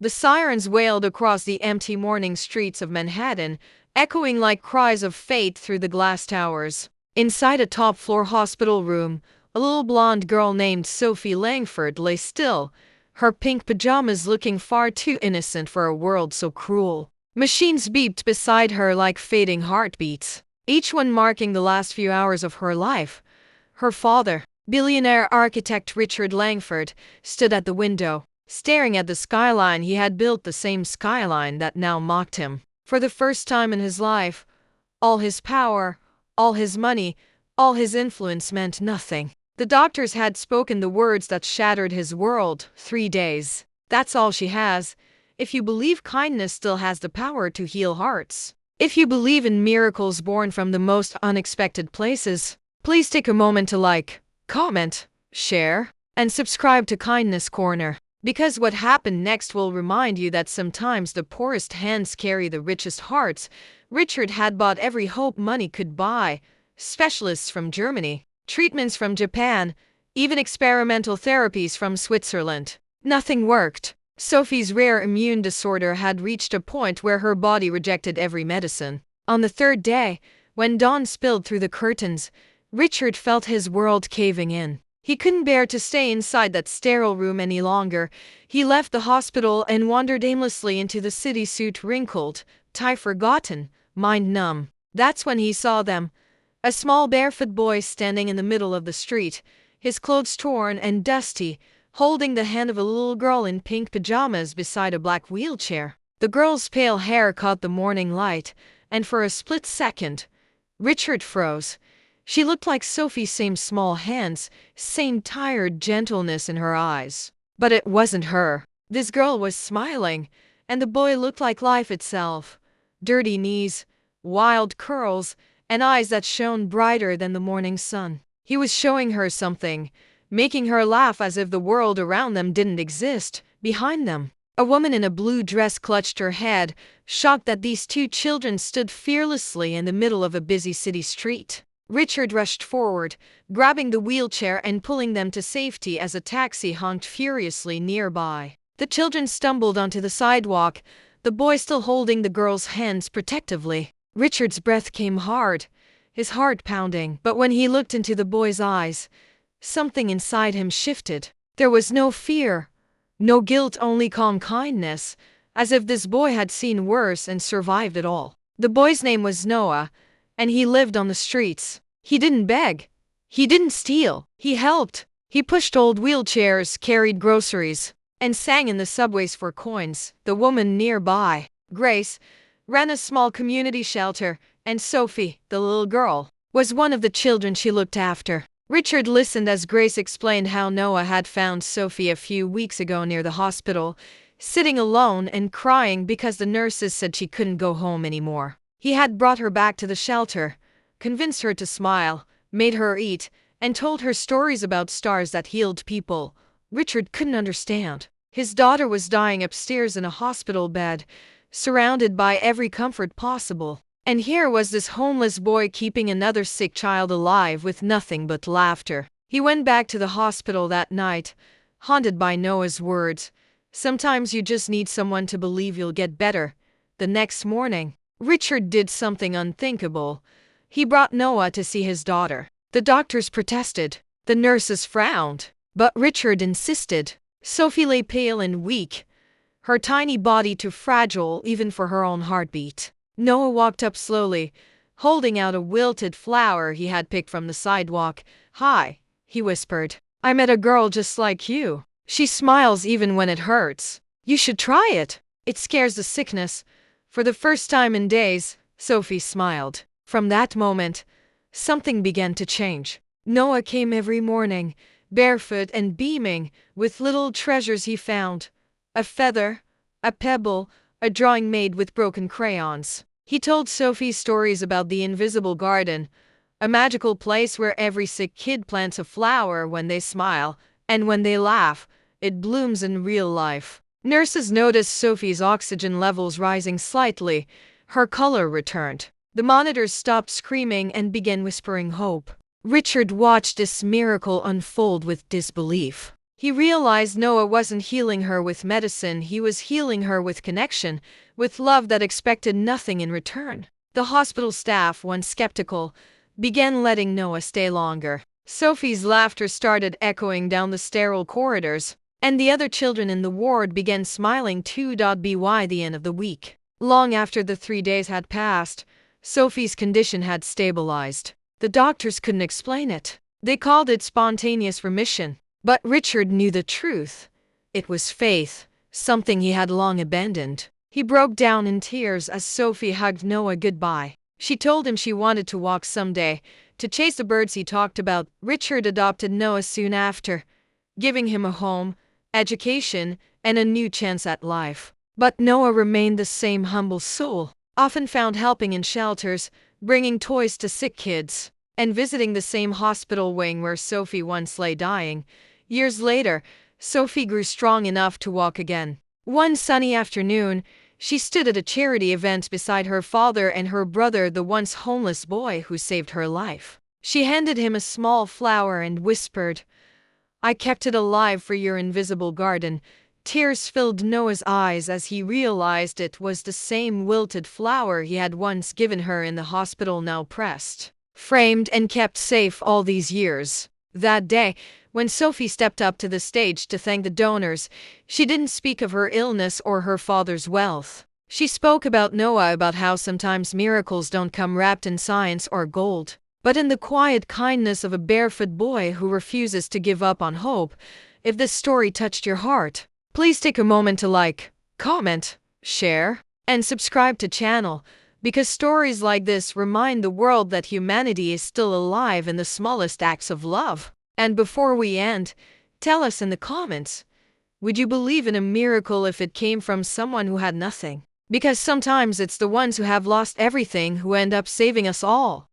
The sirens wailed across the empty morning streets of Manhattan, echoing like cries of fate through the glass towers. Inside a top-floor hospital room, a little blonde girl named Sophie Langford lay still, her pink pajamas looking far too innocent for a world so cruel. Machines beeped beside her like fading heartbeats, each one marking the last few hours of her life. Her father, billionaire architect Richard Langford, stood at the window, staring at the skyline he had built, the same skyline that now mocked him. For the first time in his life, all his power, all his money, all his influence meant nothing. The doctors had spoken the words that shattered his world. 3 days. That's all she has. If you believe kindness still has the power to heal hearts, if you believe in miracles born from the most unexpected places, please take a moment to like, comment, share, and subscribe to Kindness Corner. Because what happened next will remind you that sometimes the poorest hands carry the richest hearts. Richard had bought every hope money could buy. Specialists from Germany, treatments from Japan, even experimental therapies from Switzerland. Nothing worked. Sophie's rare immune disorder had reached a point where her body rejected every medicine. On the third day, when dawn spilled through the curtains, Richard felt his world caving in. He couldn't bear to stay inside that sterile room any longer. He left the hospital and wandered aimlessly into the city, suit wrinkled, tie forgotten, mind numb. That's when he saw them. A small barefoot boy standing in the middle of the street, his clothes torn and dusty, holding the hand of a little girl in pink pajamas beside a black wheelchair. The girl's pale hair caught the morning light, and for a split second, Richard froze. She looked like Sophie, same small hands, same tired gentleness in her eyes. But it wasn't her. This girl was smiling, and the boy looked like life itself. Dirty knees, wild curls, and eyes that shone brighter than the morning sun. He was showing her something, making her laugh as if the world around them didn't exist. Behind them, a woman in a blue dress clutched her head, shocked that these two children stood fearlessly in the middle of a busy city street. Richard rushed forward, grabbing the wheelchair and pulling them to safety as a taxi honked furiously nearby. The children stumbled onto the sidewalk, the boy still holding the girl's hands protectively. Richard's breath came hard, his heart pounding. But when he looked into the boy's eyes, something inside him shifted. There was no fear, no guilt, only calm kindness, as if this boy had seen worse and survived it all. The boy's name was Noah, and he lived on the streets. He didn't beg. He didn't steal. He helped. He pushed old wheelchairs, carried groceries, and sang in the subways for coins. The woman nearby, Grace, ran a small community shelter, and Sophie, the little girl, was one of the children she looked after. Richard listened as Grace explained how Noah had found Sophie a few weeks ago near the hospital, sitting alone and crying because the nurses said she couldn't go home anymore. He had brought her back to the shelter, convinced her to smile, made her eat, and told her stories about stars that healed people. Richard couldn't understand. His daughter was dying upstairs in a hospital bed, surrounded by every comfort possible. And here was this homeless boy keeping another sick child alive with nothing but laughter. He went back to the hospital that night, haunted by Noah's words. Sometimes you just need someone to believe you'll get better. The next morning, Richard did something unthinkable. He brought Noah to see his daughter. The doctors protested. The nurses frowned. But Richard insisted. Sophie lay pale and weak, her tiny body too fragile even for her own heartbeat. Noah walked up slowly, holding out a wilted flower he had picked from the sidewalk. "Hi," he whispered. "I met a girl just like you. She smiles even when it hurts. You should try it. It scares the sickness." For the first time in days, Sophie smiled. From that moment, something began to change. Noah came every morning, barefoot and beaming, with little treasures he found. A feather, a pebble, a drawing made with broken crayons. He told Sophie stories about the invisible garden, a magical place where every sick kid plants a flower when they smile, and when they laugh, it blooms in real life. Nurses noticed Sophie's oxygen levels rising slightly. Her color returned. The monitors stopped screaming and began whispering hope. Richard watched this miracle unfold with disbelief. He realized Noah wasn't healing her with medicine, he was healing her with connection, with love that expected nothing in return. The hospital staff, once skeptical, began letting Noah stay longer. Sophie's laughter started echoing down the sterile corridors, and the other children in the ward began smiling too. By the end of the week, long after the 3 days had passed, Sophie's condition had stabilized. The doctors couldn't explain it. They called it spontaneous remission. But Richard knew the truth. It was faith, something he had long abandoned. He broke down in tears as Sophie hugged Noah goodbye. She told him she wanted to walk someday, to chase the birds he talked about. Richard adopted Noah soon after, giving him a home, education, and a new chance at life. But Noah remained the same humble soul, often found helping in shelters, bringing toys to sick kids, and visiting the same hospital wing where Sophie once lay dying. Years later, Sophie grew strong enough to walk again. One sunny afternoon, she stood at a charity event beside her father and her brother, the once homeless boy who saved her life. She handed him a small flower and whispered, "I kept it alive for your invisible garden." Tears filled Noah's eyes as he realized it was the same wilted flower he had once given her in the hospital, now pressed, framed, and kept safe all these years. That day, when Sophie stepped up to the stage to thank the donors, she didn't speak of her illness or her father's wealth. She spoke about Noah, about how sometimes miracles don't come wrapped in science or gold, but in the quiet kindness of a barefoot boy who refuses to give up on hope. If this story touched your heart, please take a moment to like, comment, share, and subscribe to channel, because stories like this remind the world that humanity is still alive in the smallest acts of love. And before we end, tell us in the comments, would you believe in a miracle if it came from someone who had nothing? Because sometimes it's the ones who have lost everything who end up saving us all.